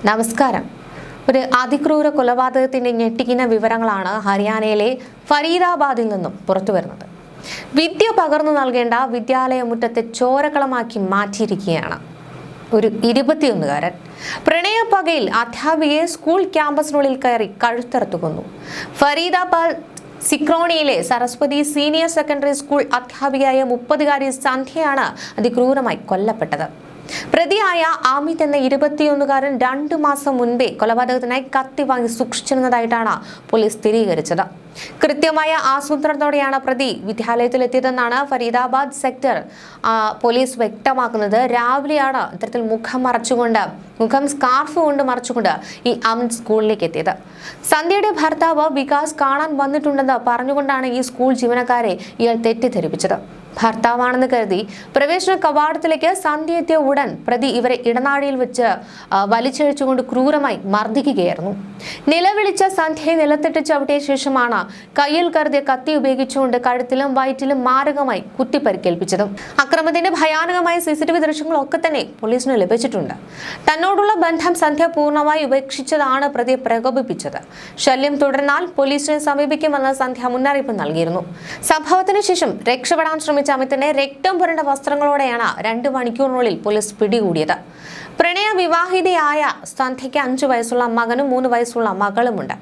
നമസ്കാരം. ഒരു അതിക്രൂര കൊലപാതകത്തിന്റെ ഞെട്ടിക്കുന്ന വിവരങ്ങളാണ് ഹരിയാനയിലെ ഫരീദാബാദിൽ നിന്നും പുറത്തുവരുന്നത്. വിദ്യ പകർന്നു നൽകേണ്ട വിദ്യാലയമുറ്റത്തെ ചോരക്കളമാക്കി മാറ്റിയിരിക്കുകയാണ് ഒരു 21-കാരൻ. പ്രണയപ്പകയിൽ അധ്യാപികയെ സ്കൂൾ ക്യാമ്പസിനുള്ളിൽ കയറി കഴുത്തറുത്തു കൊന്നു. ഫരീദാബാദ് സിക്രോണിയിലെ സരസ്വതി സീനിയർ സെക്കൻഡറി സ്കൂൾ അധ്യാപികയായ 30-കാരി സന്ധ്യയാണ് അതിക്രൂരമായി കൊല്ലപ്പെട്ടത്. പ്രതിയായ ആമിത് എന്ന 21-കാരൻ 2 മാസം മുൻപേ കൊലപാതകത്തിനായി കത്തി വാങ്ങി സൂക്ഷിച്ചിരുന്നതായിട്ടാണ് പോലീസ് സ്ഥിരീകരിച്ചത്. കൃത്യമായ ആസൂത്രണത്തോടെയാണ് പ്രതി വിദ്യാലയത്തിലെത്തിയതെന്നാണ് ഫരീദാബാദ് സെക്ടർ പോലീസ് വ്യക്തമാക്കുന്നത്. രാവിലെയാണ് ഇത്തരത്തിൽ മുഖം സ്കാർഫ് കൊണ്ട് മറച്ചുകൊണ്ട് ഈ ആമിത് സ്കൂളിലേക്ക് എത്തിയത്. സന്ധ്യയുടെ ഭർത്താവ് വികാസ് കാണാൻ വന്നിട്ടുണ്ടെന്ന് പറഞ്ഞുകൊണ്ടാണ് ഈ സ്കൂൾ ജീവനക്കാരെ ഇയാൾ തെറ്റിദ്ധരിപ്പിച്ചത്. ഭർത്താവാണെന്ന് കരുതി പ്രവേശന കവാടത്തിലേക്ക് സന്ധ്യ എത്തിയ ഉടൻ പ്രതി ഇവരെ ഇടനാഴിയിൽ വെച്ച് വലിച്ചിഴച്ചുകൊണ്ട് ക്രൂരമായി മർദ്ദിക്കുകയായിരുന്നു. നിലവിളിച്ച സന്ധ്യയെ നിലത്തിട്ട് ചവിട്ടിയ ശേഷമാണ് കയ്യിൽ കരുതിയ കത്തി ഉപയോഗിച്ചുകൊണ്ട് കഴുത്തിലും വയറ്റിലും മാരകമായി കുത്തിപ്പരിക്കേൽപ്പിച്ചതും. അക്രമത്തിന്റെ ഭയാനകമായ CCTV ദൃശ്യങ്ങളൊക്കെ തന്നെ പോലീസിന് ലഭിച്ചിട്ടുണ്ട്. തന്നോടുള്ള ബന്ധം സന്ധ്യ പൂർണ്ണമായി ഉപേക്ഷിച്ചതാണ് പ്രതിയെ പ്രകോപിപ്പിച്ചത്. ശല്യം തുടർന്നാൽ പോലീസിനെ സമീപിക്കുമെന്ന് സന്ധ്യ മുന്നറിയിപ്പ് നൽകിയിരുന്നു. സംഭവത്തിന് ശേഷം രക്ഷപ്പെടാൻ ശ്രമിച്ച അമിതിനെ രക്തം പുരണ്ട വസ്ത്രങ്ങളോടെയാണ് 2 മണിക്കൂറിനുള്ളിൽ പോലീസ് പിടികൂടിയത്. പ്രണയ വിവാഹിതയായ സന്ധ്യയ്ക്ക് 5 വയസ്സുള്ള മകനും 3 വയസ്സുള്ള മകളുമുണ്ട്.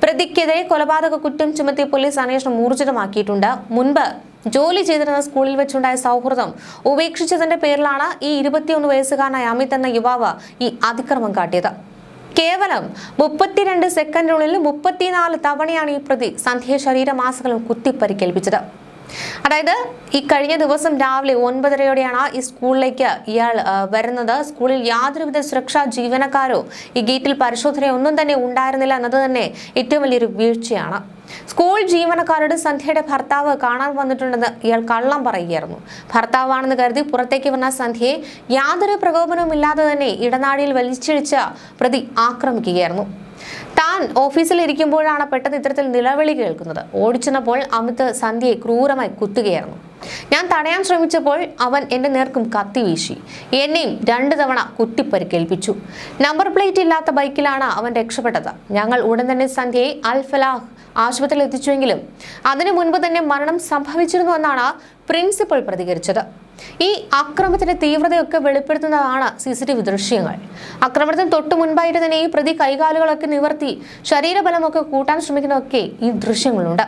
പ്രതിക്കെതിരെ കൊലപാതക കുറ്റം ചുമത്തി പോലീസ് അന്വേഷണം ഊർജിതമാക്കിയിട്ടുണ്ട്. മുൻപ് ജോലി ചെയ്തിരുന്ന സ്കൂളിൽ വെച്ചുണ്ടായ സൗഹൃദം ഉപേക്ഷിച്ചതിന്റെ പേരിലാണ് ഈ 21 വയസ്സുകാരനായ അമിത് എന്ന യുവാവ് ഈ അതിക്രമം കാട്ടിയത്. കേവലം 32 സെക്കൻഡിനുള്ളിൽ 34 തവണയാണ് ഈ പ്രതി സന്ധ്യയെ ശരീരമാസകലം കുത്തിപ്പരിക്കേൽപ്പിച്ചത്. അതായത് ഈ കഴിഞ്ഞ ദിവസം രാവിലെ 9:30-യോടെയാണ് ഈ സ്കൂളിലേക്ക് ഇയാൾ വരുന്നത്. സ്കൂളിൽ യാതൊരുവിധ സുരക്ഷാ ജീവനക്കാരോ ഈ ഗേറ്റിൽ പരിശോധന ഒന്നും തന്നെ ഉണ്ടായിരുന്നില്ല എന്നത് തന്നെ ഏറ്റവും വലിയൊരു വീഴ്ചയാണ്. സ്കൂൾ ജീവനക്കാരോട് സന്ധ്യയുടെ ഭർത്താവ് കാണാൻ വന്നിട്ടുണ്ടെന്ന് ഇയാൾ കള്ളം പറയുകയായിരുന്നു. ഭർത്താവാണെന്ന് കരുതി പുറത്തേക്ക് വന്ന സന്ധ്യയെ യാതൊരു പ്രകോപനവും ഇല്ലാതെ തന്നെ ഇടനാഴിയിൽ വലിച്ചിഴിച്ച പ്രതി ആക്രമിക്കുകയായിരുന്നു. താൻ ഓഫീസിൽ ഇരിക്കുമ്പോഴാണ് പെട്ടെന്ന് ഇത്തരത്തിൽ നിലവിളി കേൾക്കുന്നത്. ഓടിച്ചെന്നപ്പോൾ അമിത് സന്ധ്യയെ ക്രൂരമായി കുത്തുകയായിരുന്നു. ഞാൻ തടയാൻ ശ്രമിച്ചപ്പോൾ അവൻ എന്റെ നേർക്കും കത്തി വീശി. എന്നെയും 2 തവണ കുത്തിപ്പരിക്കേൽപ്പിച്ചു. നമ്പർ പ്ലേറ്റ് ഇല്ലാത്ത ബൈക്കിലാണ് അവൻ രക്ഷപ്പെട്ടത്. ഞങ്ങൾ ഉടൻ തന്നെ സന്ധ്യയെ അൽ ഫലാഹ് ആശുപത്രിയിൽ എത്തിച്ചുവെങ്കിലും അതിനു മുൻപ് തന്നെ മരണം സംഭവിച്ചിരുന്നുവെന്നാണ് പ്രിൻസിപ്പൽ പ്രതികരിച്ചത്. ഈ ആക്രമണത്തിന്റെ തീവ്രതയൊക്കെ വെളിപ്പെടുത്തുന്നതാണ് CCTV ദൃശ്യങ്ങൾ. ആക്രമണത്തിന് തൊട്ടു മുൻപായിട്ട് തന്നെ ഈ പ്രതി കൈകാലുകളൊക്കെ നിവർത്തി ശരീരബലമൊക്കെ കൂട്ടാൻ ശ്രമിക്കുന്നതൊക്കെ ഈ ദൃശ്യങ്ങളുണ്ട്.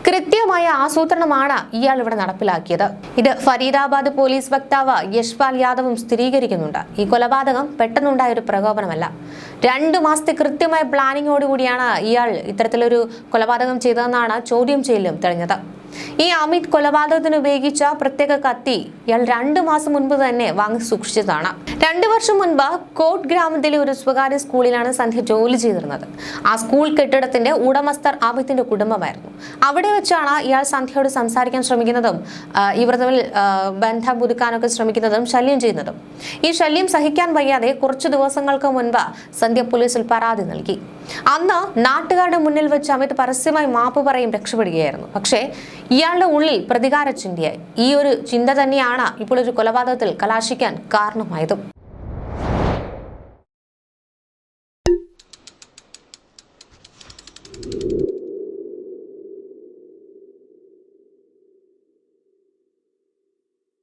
കൃത്യമായ ആസൂത്രണമാണ് ഇയാൾ ഇവിടെ നടപ്പിലാക്കിയത്. ഇത് ഫരീദാബാദ് പോലീസ് വക്താവ് യശ്പാൽ യാദവും സ്ഥിരീകരിക്കുന്നുണ്ട്. ഈ കൊലപാതകം പെട്ടെന്നുണ്ടായ ഒരു പ്രകോപനമല്ല. 2 മാസത്തെ കൃത്യമായ പ്ലാനിങ്ങോടുകൂടിയാണ് ഇയാൾ ഇത്തരത്തിലൊരു കൊലപാതകം ചെയ്തതെന്നാണ് ചോദ്യം ചെയ്യലും തെളിഞ്ഞത്. ഈ അമിത് കൊലപാതകത്തിന് ഉപയോഗിച്ച പ്രത്യേക കത്തി ഇയാൾ 2 മാസം മുൻപ് തന്നെ വാങ്ങി സൂക്ഷിച്ചതാണ്. 2 വർഷം മുൻപ് കോട്ട് ഗ്രാമത്തിലെ ഒരു സ്വകാര്യ സ്കൂളിലാണ് സന്ധ്യ ജോലി ചെയ്തിരുന്നത്. ആ സ്കൂൾ കെട്ടിടത്തിന്റെ ഉടമസ്ഥർ അമിതിന്റെ കുടുംബമായിരുന്നു. അവിടെ വെച്ചാണ് ഇയാൾ സന്ധ്യയോട് സംസാരിക്കാൻ ശ്രമിക്കുന്നതും ഇവർ തമ്മിൽ ബന്ധം പുതുക്കാനൊക്കെ ശ്രമിക്കുന്നതും ശല്യം ചെയ്യുന്നതും. ഈ ശല്യം സഹിക്കാൻ വയ്യാതെ കുറച്ചു ദിവസങ്ങൾക്ക് മുൻപ് സന്ധ്യ പോലീസിൽ പരാതി നൽകി. അന്ന് നാട്ടുകാരുടെ മുന്നിൽ വെച്ച് അമിത് പരസ്യമായി മാപ്പ് പറയും രക്ഷപ്പെടുകയായിരുന്നു. പക്ഷേ ഇയാളുടെ ഉള്ളിൽ പ്രതികാര ചിന്തയായി. ഈ ഒരു ചിന്ത തന്നെയാണ് ഇപ്പോൾ ഒരു കൊലപാതകത്തിൽ കലാശിക്കാൻ കാരണമായതും.